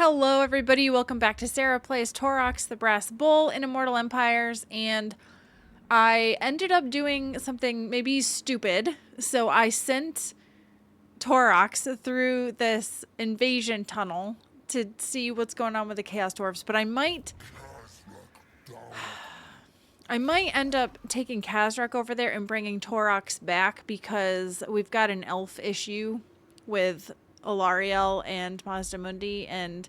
Hello, everybody. Welcome back to Sarah Plays Taurox, the Brass Bull in Immortal Empires. And I ended up doing something maybe stupid. So I sent Taurox through this invasion tunnel to see what's going on with the Chaos Dwarfs. But I might end up taking Kazrak over there and bringing Taurox back because we've got an elf issue with Alariel and Mazdamundi, and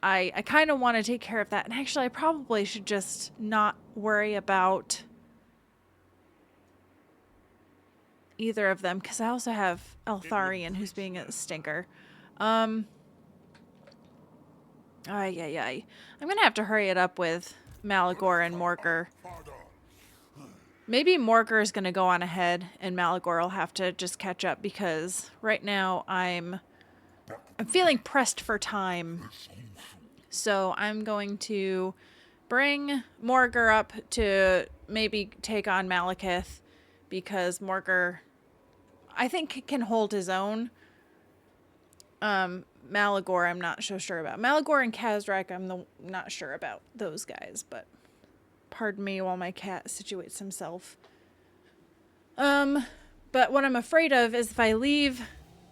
I kind of want to take care of that. And actually, I probably should just not worry about either of them because I also have Eltharion who's being a stinker. I'm going to have to hurry it up with Malagor and Morghur. Maybe Morghur is going to go on ahead and Malagor will have to just catch up because right now I'm feeling pressed for time. So I'm going to bring Morghur up to maybe take on Malekith because Morghur, I think, can hold his own. Malagor, I'm not so sure about. Malagor and Kazrak, I'm not sure about those guys, but pardon me while my cat situates himself. But what I'm afraid of is if I leave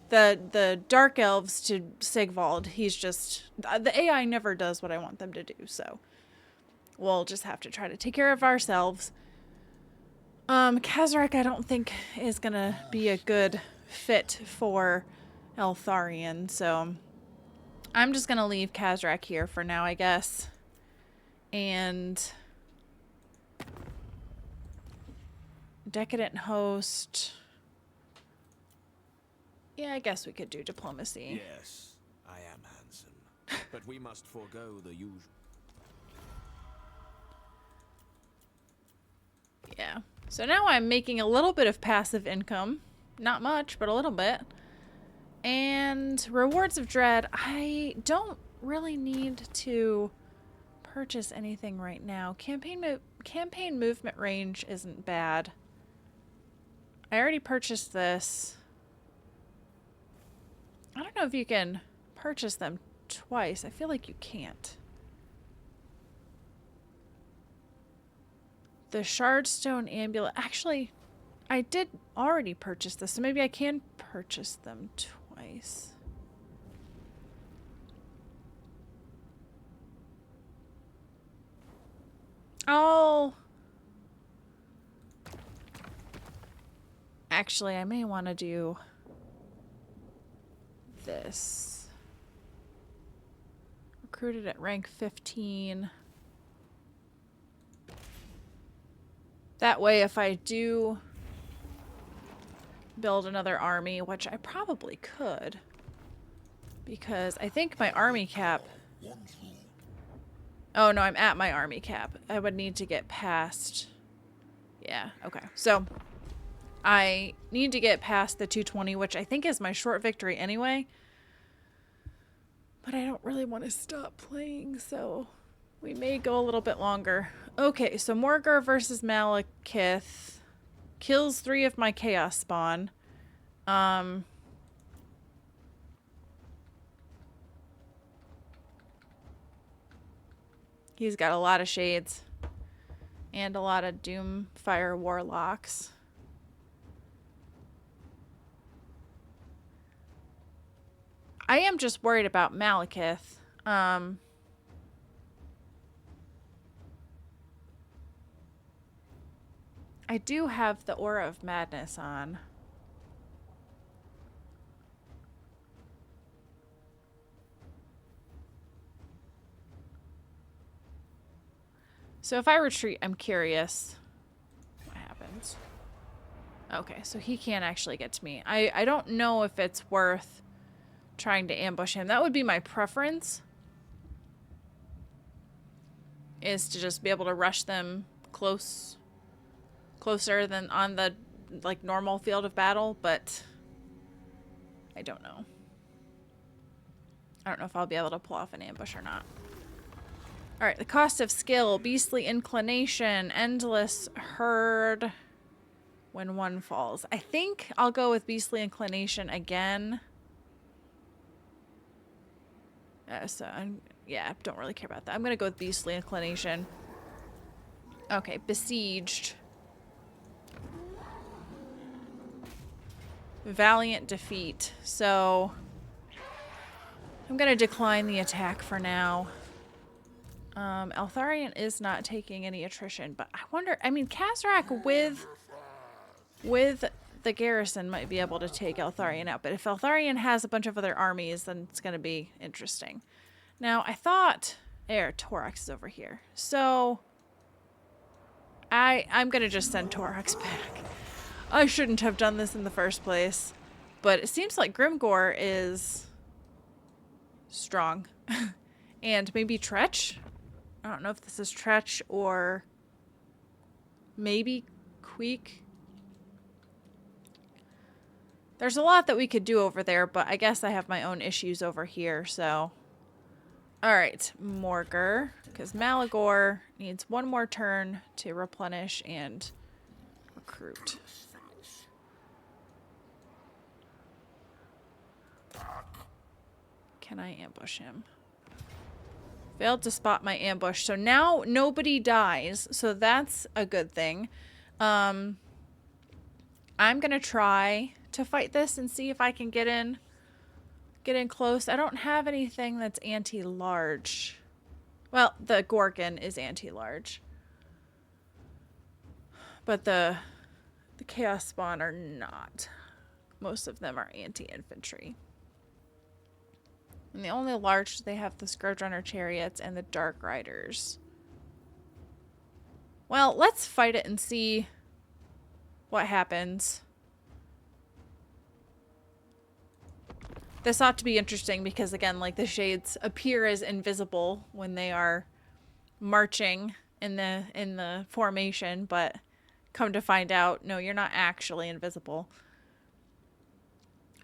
the Dark Elves to Sigvald, he's just... The AI never does what I want them to do, so we'll just have to try to take care of ourselves. Kazrak, I don't think, is gonna be a good fit for Eltharion, so I'm just gonna leave Kazrak here for now, I guess. And... Decadent Host... Yeah, I guess we could do diplomacy. Yes, I am handsome, but we must forego the usual. Yeah. So now I'm making a little bit of passive income. Not much, but a little bit. And Rewards of Dread, I don't really need to purchase anything right now. Campaign movement range isn't bad. I already purchased this. I don't know if you can purchase them twice. I feel like you can't. The Shardstone Amulet. Actually, I did already purchase this, so maybe I can purchase them twice. Actually, I may want to do this. Recruited at rank 15. That way, if I do build another army, which I probably could, because I think my army cap... Oh, no, I'm at my army cap. I would need to get past... Yeah, okay. So, I need to get past the 220, which I think is my short victory anyway. But I don't really want to stop playing, so we may go a little bit longer. Okay, so Morghur versus Malekith kills 3 of my Chaos Spawn. He's got a lot of Shades and a lot of Doomfire Warlocks. I am just worried about Malekith. I do have the Aura of Madness on. So if I retreat, I'm curious what happens. Okay, so he can't actually get to me. I don't know if it's worth trying to ambush him. That would be my preference, is to just be able to rush them closer than on the like normal field of battle, but I don't know. I don't know if I'll be able to pull off an ambush or not. Alright, the cost of skill, beastly inclination, endless herd when one falls. I think I'll go with beastly inclination again. Yeah, don't really care about that. I'm gonna go with Beastly Inclination. Okay, Besieged. Valiant Defeat. So I'm gonna decline the attack for now. Eltharion is not taking any attrition, but I wonder, I mean, Kazrak with the garrison might be able to take Eltharion out, but if Eltharion has a bunch of other armies, then it's gonna be interesting. Now, I thought Taurox is over here. So I'm gonna just send Taurox back. I shouldn't have done this in the first place. But it seems like Grimgor is strong. And maybe Tretch? I don't know if this is Tretch or maybe Queek. There's a lot that we could do over there, but I guess I have my own issues over here, so. Alright, Morghur. Because Malagor needs one more turn to replenish and recruit. Can I ambush him? Failed to spot my ambush. So now nobody dies. So that's a good thing. I'm going to try to fight this and see if I can get in close. I don't have anything that's anti-large. Well, the Gorgon is anti-large. But the Chaos Spawn are not. Most of them are anti-infantry. And the only large they have the Scourgerunner Chariots and the Dark Riders. Well, let's fight it and see what happens. This ought to be interesting because, again, like, the Shades appear as invisible when they are marching in the formation, but come to find out, no, you're not actually invisible.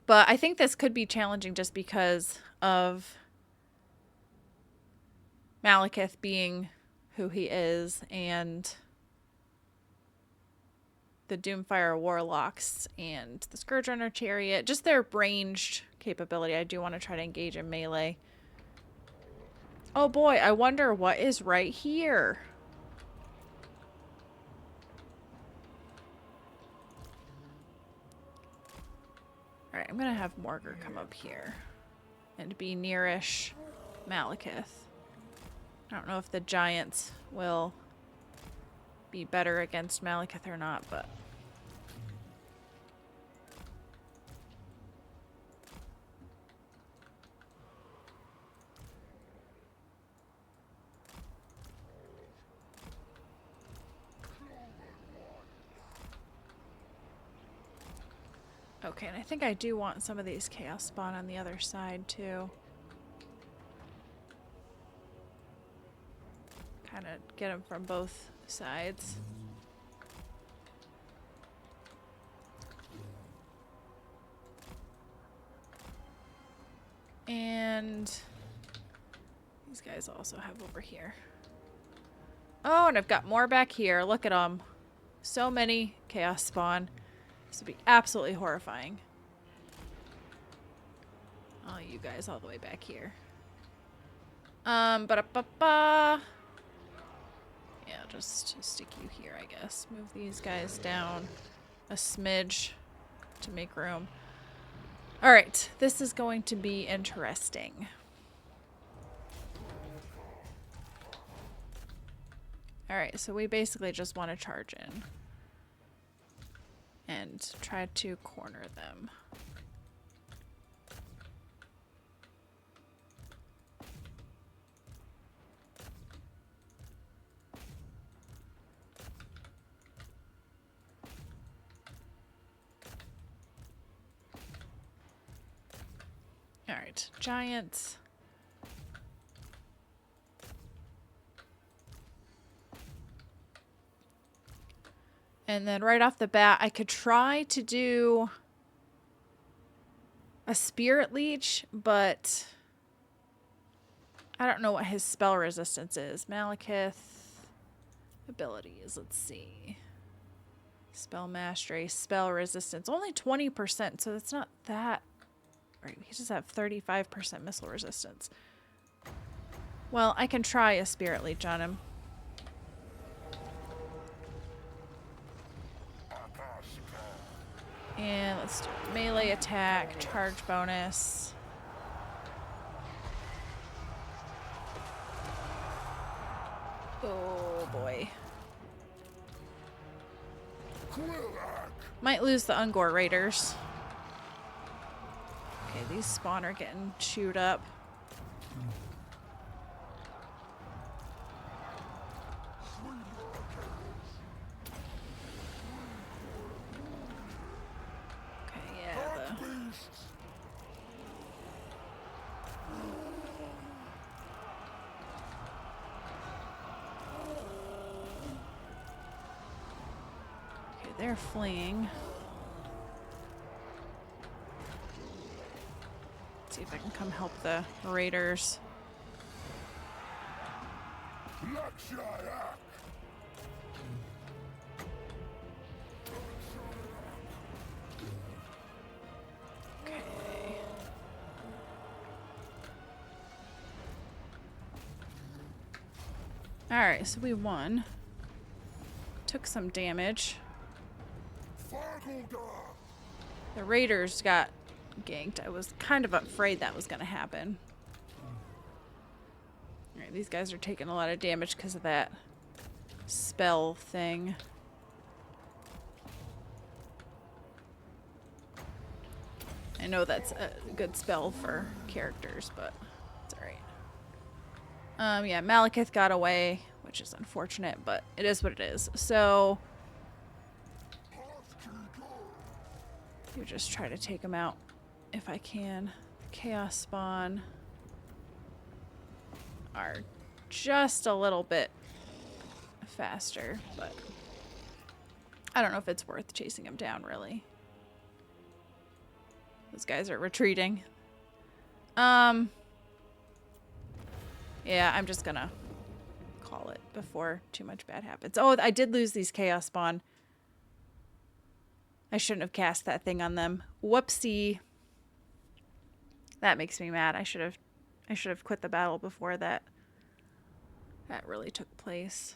But I think this could be challenging just because of Malekith being who he is and the Doomfire Warlocks and the Scourgerunner Chariot. Just their ranged capability. I do want to try to engage in melee. Oh boy, I wonder what is right here. Alright, I'm going to have Morghur come up here and be nearish Malekith. I don't know if the giants will be better against Malekith or not, but... Okay, and I think I do want some of these Chaos Spawn on the other side, too. Kind of get them from both sides. And these guys also have over here. Oh, and I've got more back here. Look at them. So many Chaos Spawn. This would be absolutely horrifying. Oh, you guys all the way back here. Ba-da-ba-ba. Yeah, I'll just stick you here, I guess. Move these guys down a smidge to make room. Alright, this is going to be interesting. Alright, so we basically just want to charge in and try to corner them. Alright, giants. And then right off the bat, I could try to do a Spirit Leech, but I don't know what his spell resistance is. Malekith abilities, let's see. Spell Mastery, spell resistance, only 20%, so that's not that. Right, he just have 35% missile resistance. Well, I can try a Spirit Leech on him. And let's do melee attack, charge bonus. Oh boy. Might lose the Ungor Raiders. Okay, these spawn are getting chewed up. Okay, yeah, okay, they're fleeing. Let's see if I can come help the raiders. Okay. Alright, so we won. Took some damage. The raiders got ganked. I was kind of afraid that was going to happen. Alright, these guys are taking a lot of damage because of that spell thing. I know that's a good spell for characters, but it's alright. Yeah, Malekith got away, which is unfortunate, but it is what it is. So you just try to take him out if I can. Chaos spawn are just a little bit faster, but I don't know if it's worth chasing him down, really. Those guys are retreating. Yeah, I'm just gonna call it before too much bad happens. Oh, I did lose these chaos spawn. I shouldn't have cast that thing on them. Whoopsie. That makes me mad. I should have quit the battle before that really took place.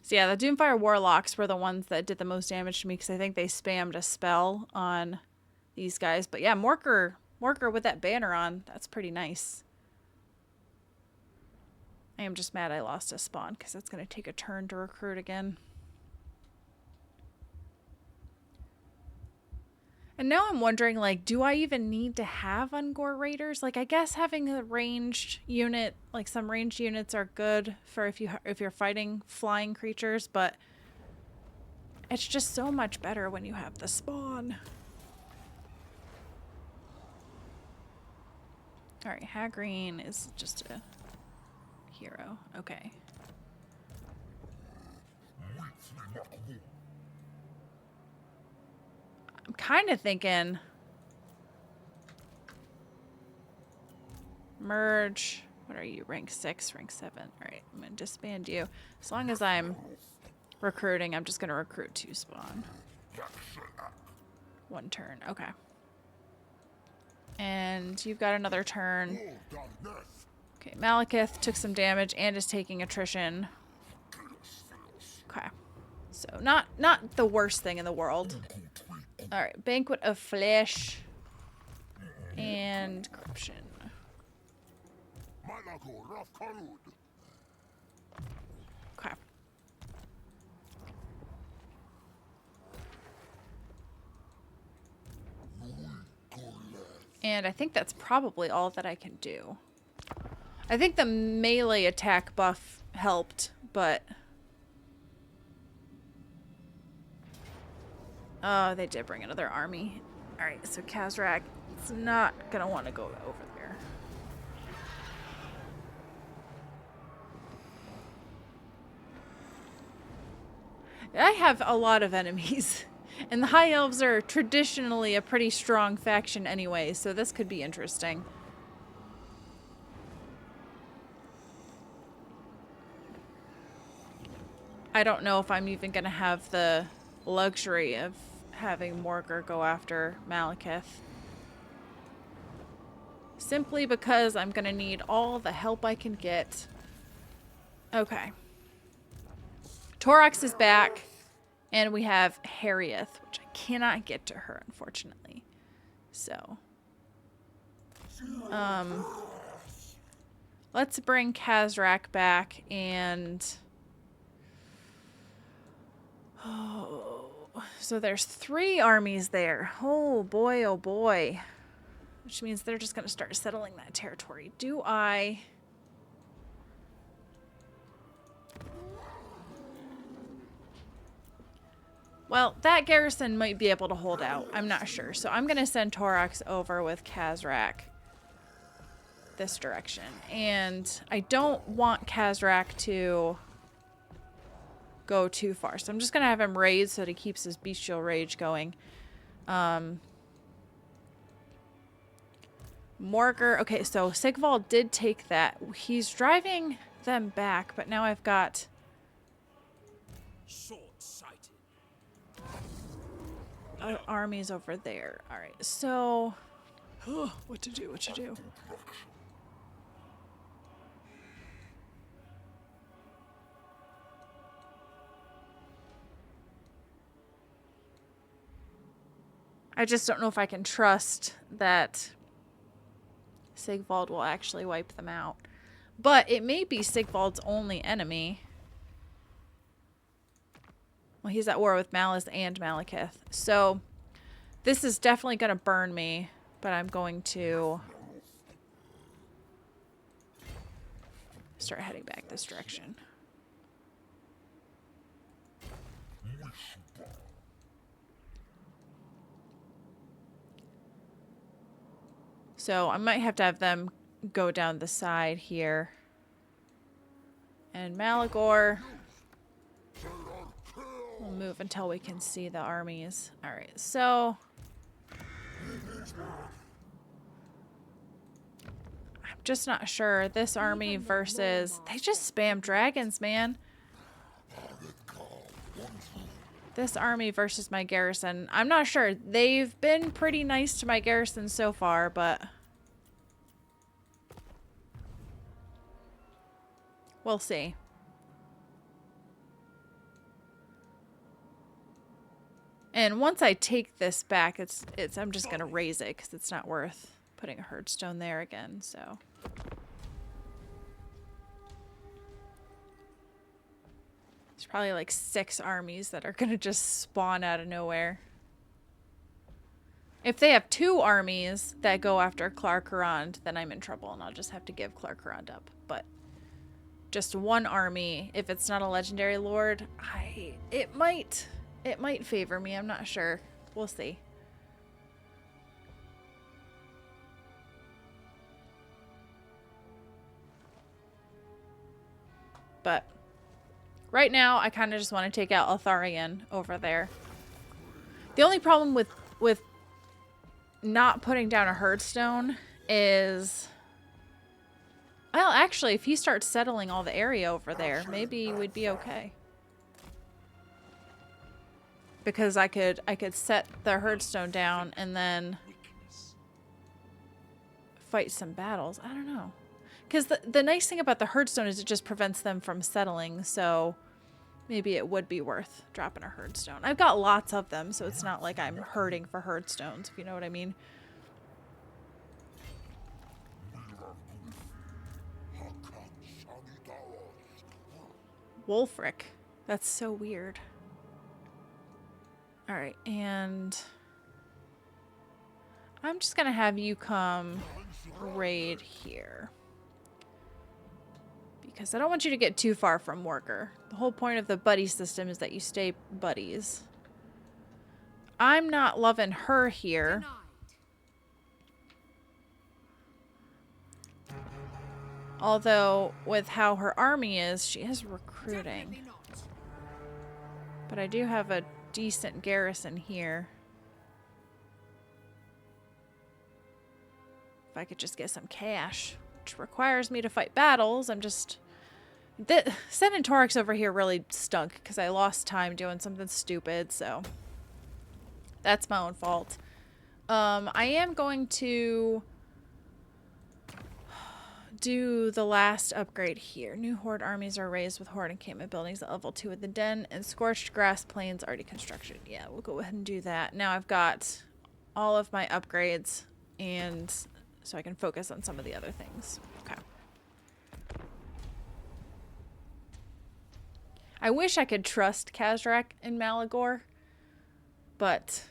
So yeah, the Doomfire Warlocks were the ones that did the most damage to me because I think they spammed a spell on these guys. But yeah, Morghur with that banner on, that's pretty nice. I am just mad I lost a spawn because it's going to take a turn to recruit again. And now I'm wondering, like, do I even need to have Ungor Raiders? Like, I guess having a ranged unit, like some ranged units are good for if you're fighting flying creatures, but it's just so much better when you have the spawn. All right, Hagreen is just a hero. Okay. I'm kind of thinking merge. What are you? Rank 6, rank 7. All right, I'm going to disband you. As long as I'm recruiting, I'm just going to recruit 2 spawn. 1 turn. Okay. And you've got another turn. Okay, Malekith took some damage and is taking attrition. Okay. So not the worst thing in the world. All right, Banquet of Flesh and Corruption. Okay. And I think that's probably all that I can do. I think the melee attack buff helped, but... Oh, they did bring another army. Alright, so Khazrak is not gonna want to go over there. I have a lot of enemies. And the High Elves are traditionally a pretty strong faction anyway, so this could be interesting. I don't know if I'm even gonna have the luxury of having Morghur go after Malekith. Simply because I'm going to need all the help I can get. Okay. Taurox is back. And we have Harrieth, which I cannot get to her, unfortunately. So. Let's bring Kazrak back and... Oh, so there's 3 armies there. Oh boy, oh boy. Which means they're just going to start settling that territory. Do I... Well, that garrison might be able to hold out. I'm not sure. So I'm going to send Taurox over with Kazrak this direction. And I don't want Kazrak to go too far. So I'm just going to have him raid so that he keeps his bestial rage going. Morghur. Okay, so Sigvald did take that. He's driving them back, but now I've got... armies over there. All right, so what to do? I just don't know if I can trust that Sigvald will actually wipe them out. But it may be Sigvald's only enemy. Well, he's at war with Malice and Malekith. So this is definitely going to burn me, but I'm going to start heading back this direction. So I might have to have them go down the side here. And Malagor... We'll move until we can see the armies. Alright, so... I'm just not sure. This army versus... They just spam dragons, man. This army versus my garrison. I'm not sure. They've been pretty nice to my garrison so far, but... We'll see. And once I take this back, I'm just gonna raise it because it's not worth putting a herdstone there again. So there's probably like 6 armies that are gonna just spawn out of nowhere. If they have 2 armies that go after Clarkurand, then I'm in trouble, and I'll just have to give Clarkurand up. But just 1 army, if it's not a legendary lord, it might favor me. I'm not sure. We'll see. But right now, I kind of just want to take out Eltharion over there. The only problem with not putting down a herdstone is... Well, actually, if he starts settling all the area over there, maybe we'd be okay. Because I could set the herdstone down and then fight some battles. I don't know. Because the nice thing about the herdstone is it just prevents them from settling. So maybe it would be worth dropping a herdstone. I've got lots of them, so it's not like I'm herding for herdstones, if you know what I mean. Wolfric. That's so weird. Alright, and I'm just gonna have you come raid here. Because I don't want you to get too far from Morghur. The whole point of the buddy system is that you stay buddies. I'm not loving her here. Although, with how her army is, she is recruiting. But I do have a decent garrison here. If I could just get some cash, which requires me to fight battles. I'm just... Sending Taurox over here really stunk because I lost time doing something stupid, so... That's my own fault. I am going to do the last upgrade here. New Horde armies are raised with Horde encampment buildings at level 2 with the den, and scorched grass plains already constructed. Yeah, we'll go ahead and do that. Now I've got all of my upgrades, and so I can focus on some of the other things. Okay. I wish I could trust Khazrak and Malagor, but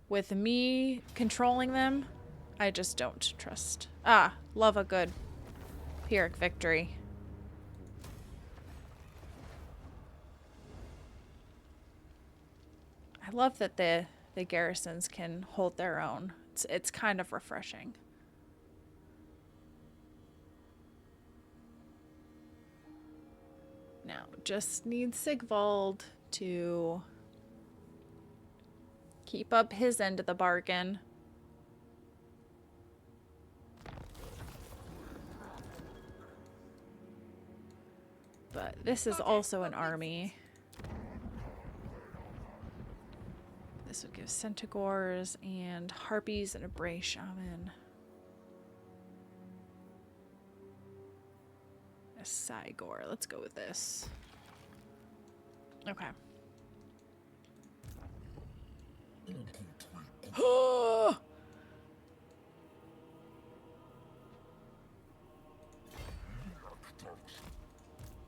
with me controlling them, I just don't trust. Ah, love a good Pyrrhic victory. I love that the garrisons can hold their own. It's kind of refreshing. Now, just need Sigvald to keep up his end of the bargain. But this is also an army. This would give Centaurs and Harpies and a Bray Shaman. A Cygor. Let's go with this. Okay.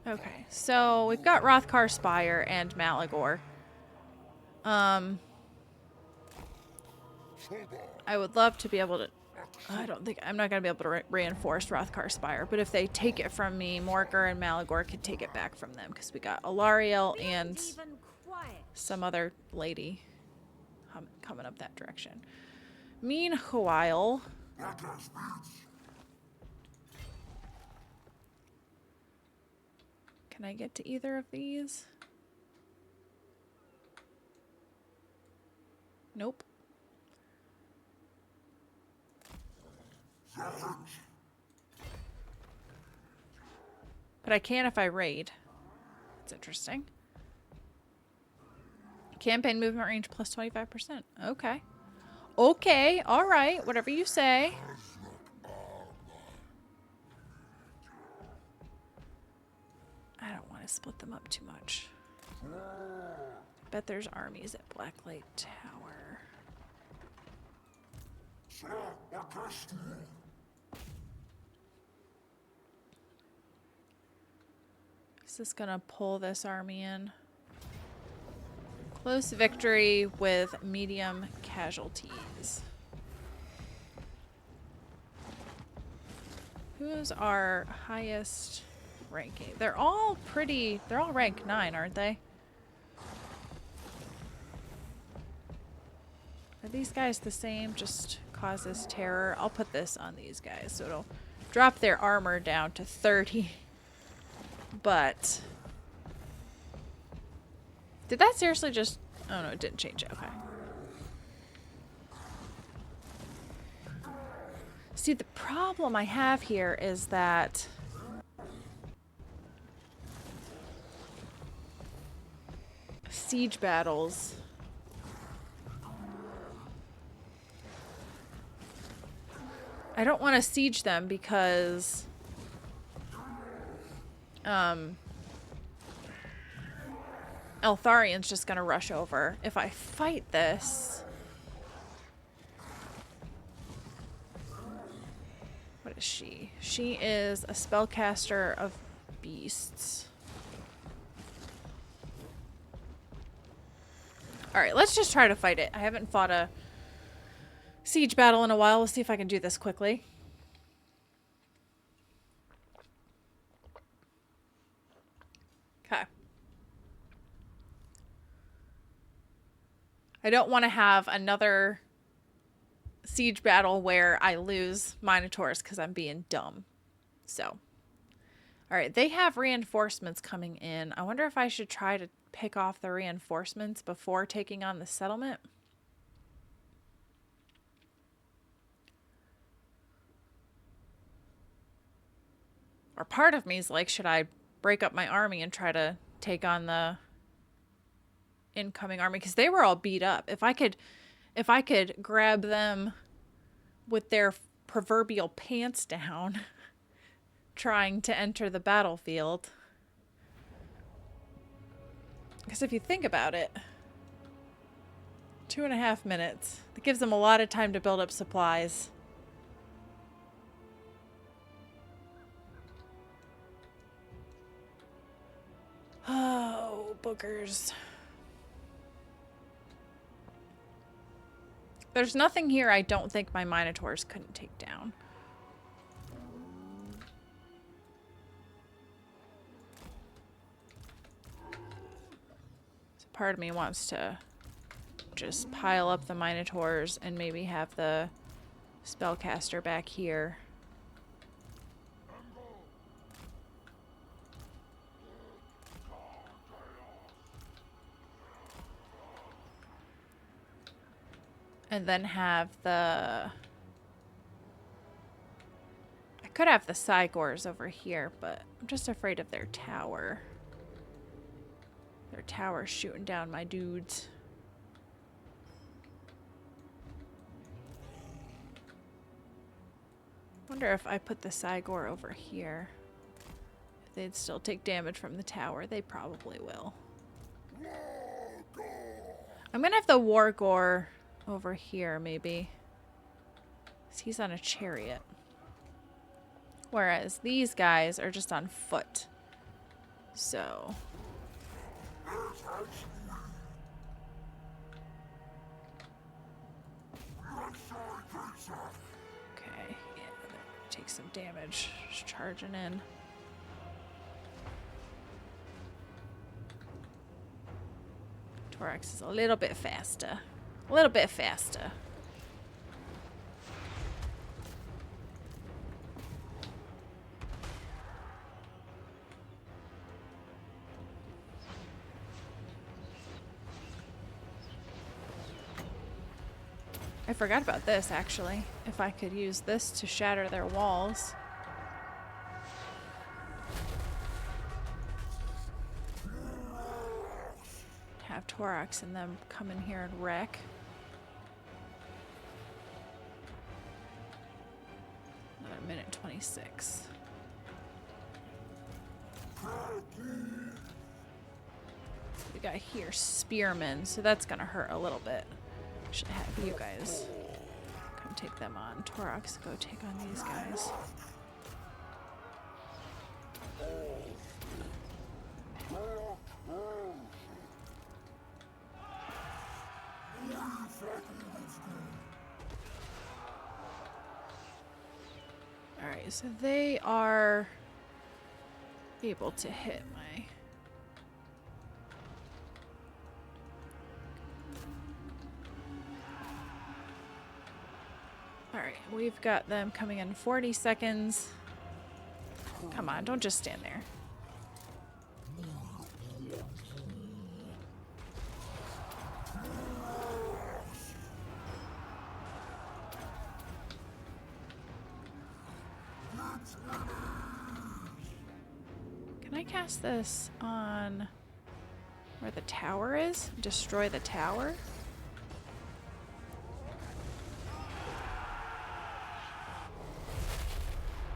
Okay, so we've got Hrothgar Spire and Malagor. I would love to be able to... I'm not going to be able to reinforce Hrothgar Spire, but if they take it from me, Morghur and Malagor could take it back from them, because we got Alariel and some other lady coming up that direction. Meanwhile... Can I get to either of these? Nope. But I can if I raid. It's interesting. Campaign movement range plus 25%. Okay. Okay, alright, whatever you say. I don't want to split them up too much. Bet there's armies at Blacklight Tower. Is this gonna pull this army in? Close victory with medium casualties. Who is our highest ranking? They're all rank 9, aren't they? Are these guys the same? Just causes terror. I'll put this on these guys so it'll drop their armor down to 30. But did that seriously just... Oh no, it didn't change it. Okay. See, the problem I have here is that siege battles I don't want to siege them because Eltharian's just gonna rush over. If I fight this... What is she? She is a spellcaster of beasts. Alright, let's just try to fight it. I haven't fought a siege battle in a while. We'll see if I can do this quickly. Okay. I don't want to have another siege battle where I lose Minotaurs because I'm being dumb. So. Alright, they have reinforcements coming in. I wonder if I should try to pick off the reinforcements before taking on the settlement. Or part of me is like, should I break up my army and try to take on the incoming army? Because they were all beat up. If I could grab them with their proverbial pants down trying to enter the battlefield. Because if you think about it, 2.5 minutes. That gives them a lot of time to build up supplies. Oh, boogers. There's nothing here I don't think my Minotaurs couldn't take down. So part of me wants to just pile up the Minotaurs and maybe have the spellcaster back here. And then have the... I could have the Cygors over here, but I'm just afraid of their tower. Their tower's shooting down my dudes. Wonder if I put the Cygor over here, if they'd still take damage from the tower. They probably will. I'm gonna have the Morghur over here, maybe. 'Cause he's on a chariot. Whereas these guys are just on foot. So. Okay, yeah, take some damage. Just charging in. Taurox is a little bit faster. A little bit faster. I forgot about this, actually. If I could use this to shatter their walls. Have Taurox and them come in here and wreck. Another minute 26. We got here spearmen, so that's gonna hurt a little bit. Should have you guys come take them on. Taurox, go take on these guys. Alright, so they are able to hit my... Alright, we've got them coming in 40 seconds. Come on, don't just stand there. Can I cast this on where the tower is? Destroy the tower?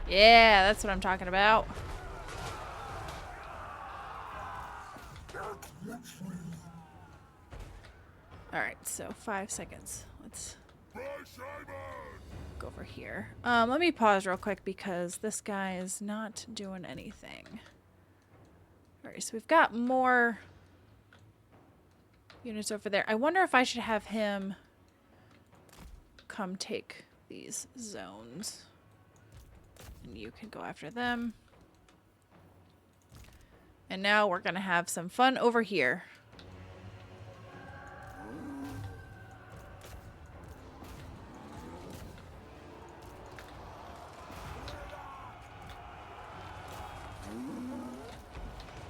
Yeah, that's what I'm talking about. Alright, so 5 seconds. Let's go over here. Let me pause real quick because this guy is not doing anything. Alright, so we've got more units over there. I wonder if I should have him come take these zones. And you can go after them. And now we're gonna have some fun over here.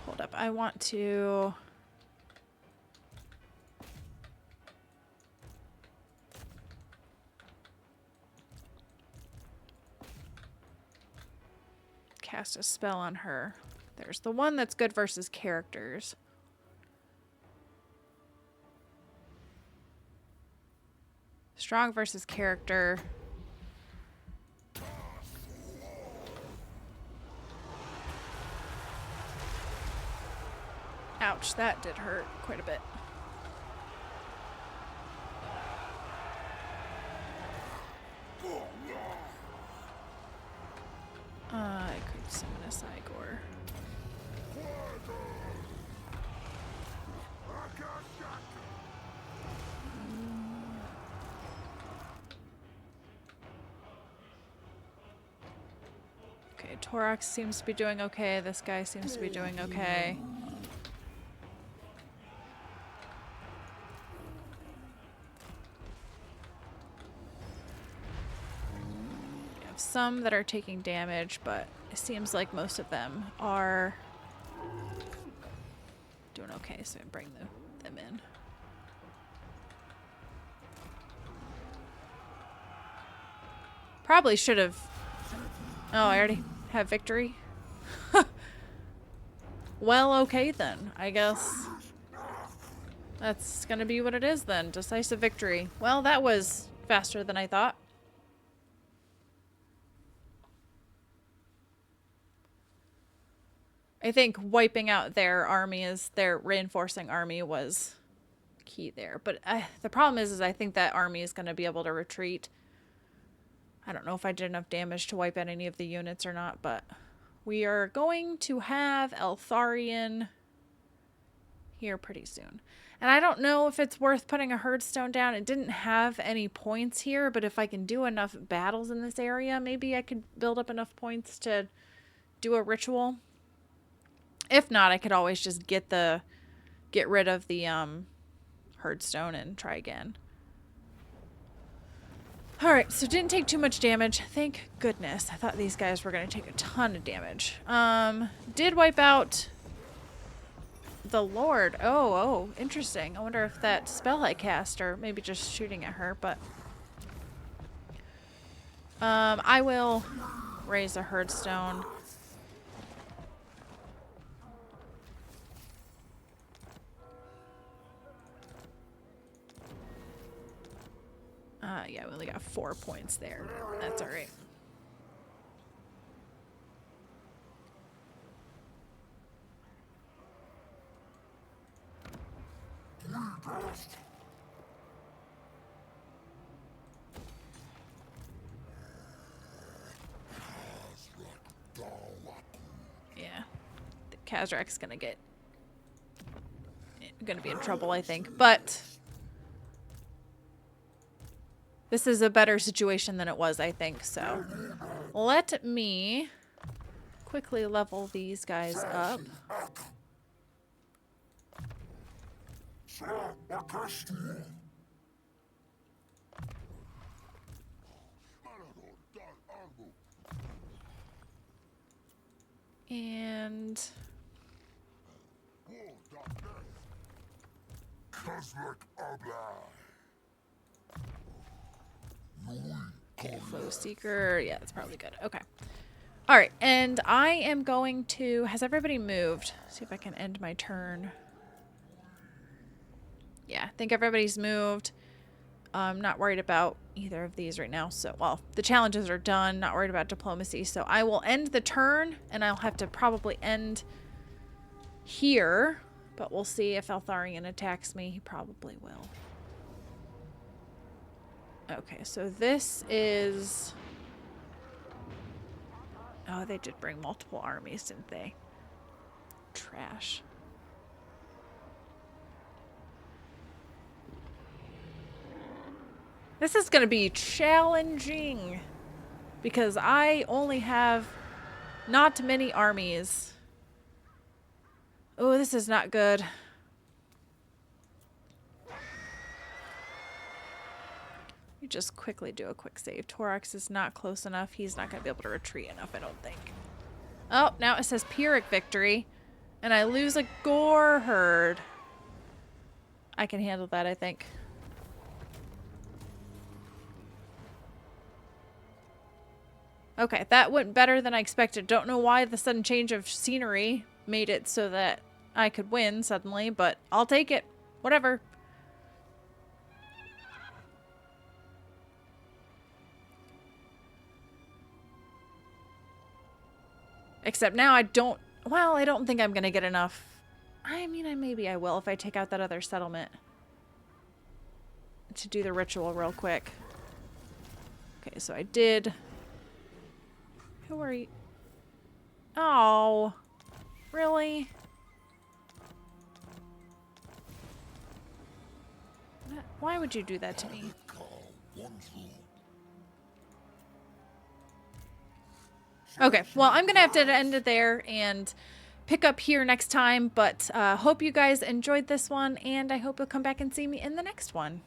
Hold up, I want to... cast a spell on her. There's the one that's good versus characters. Strong versus character. Ouch, that did hurt quite a bit. I could summon a Cygor. Okay, Taurox seems to be doing okay. This guy seems to be doing okay. We have some that are taking damage, but it seems like most of them are doing okay, so I bring them in. Probably should have... Oh, I already have victory? Well, okay then. I guess that's gonna be what it is then. Decisive victory. Well, that was faster than I thought. I think wiping out their armies, their reinforcing army, was key there. But the problem is I think that army is going to be able to retreat. I don't know if I did enough damage to wipe out any of the units or not, but we are going to have Eltharion here pretty soon. And I don't know if it's worth putting a herdstone down. It didn't have any points here, but if I can do enough battles in this area, maybe I could build up enough points to do a ritual. If not, I could always just get rid of the herdstone and try again. Alright, so didn't take too much damage. Thank goodness. I thought these guys were going to take a ton of damage. Did wipe out the Lord. Oh, interesting. I wonder if that spell I cast or maybe just shooting at her, but I will raise a herdstone. Yeah, we only got 4 points there. That's all right. Yeah, the Kazrak's gonna be in trouble, I think, but this is a better situation than it was, I think, so let me quickly level these guys up. And Flow Seeker. Yeah, that's probably good. Okay. All right. And I am going to... Has everybody moved? See if I can end my turn. Yeah, I think everybody's moved. I'm not worried about either of these right now. So, well, the challenges are done. Not worried about diplomacy. So I will end the turn, and I'll have to probably end here. But we'll see if Eltharion attacks me. He probably will. Okay, so this is... Oh, they did bring multiple armies, didn't they? Trash. This is going to be challenging because I only have not many armies. Oh, this is not good. You just quickly do a quick save. Taurox is not close enough. He's not going to be able to retreat enough, I don't think. Oh, now it says Pyrrhic victory. And I lose a Gore herd. I can handle that, I think. Okay, that went better than I expected. Don't know why the sudden change of scenery made it so that I could win suddenly, but I'll take it. Whatever. Except now I don't... Well, I don't think I'm going to get enough I mean, maybe I will if I take out that other settlement. To do the ritual real quick. Okay, so I did. Who are you? Oh, really? Why would you do that to me? Okay, well, I'm gonna have to end it there and pick up here next time, but hope you guys enjoyed this one, and I hope you'll come back and see me in the next one.